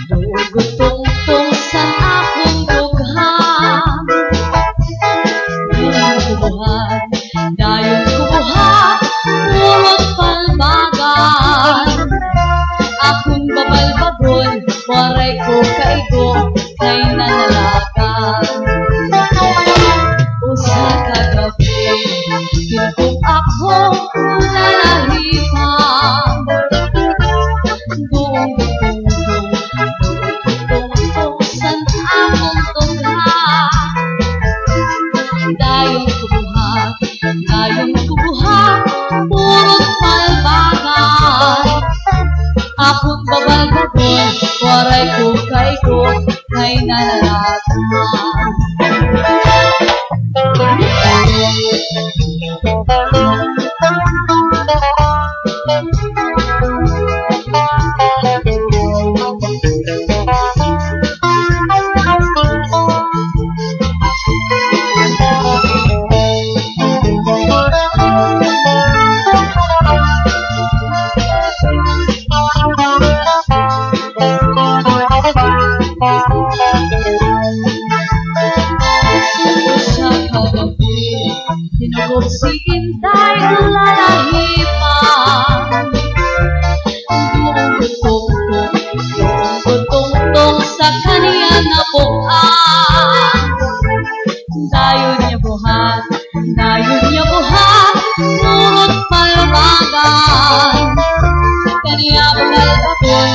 Dugutong-tong sa akong dughan. Kubuhan, dayon kubuhan, murag palbagan. Akong babalbagon, waray ko kaigo, kay nanalagan. Usa ka gabi, kinukog ako nalahipan. Dugutong-tong sa akong dughan. Dayon kubuhan, purong palbagan. Akong babalbagon, waray ko kaigo, kay nanalagan. Tinugod si Intay lalahipan. Dugutong-tong sa kaniya na buhan. Dayon niya buhan, murot palbagan. Kaniya babalbagon,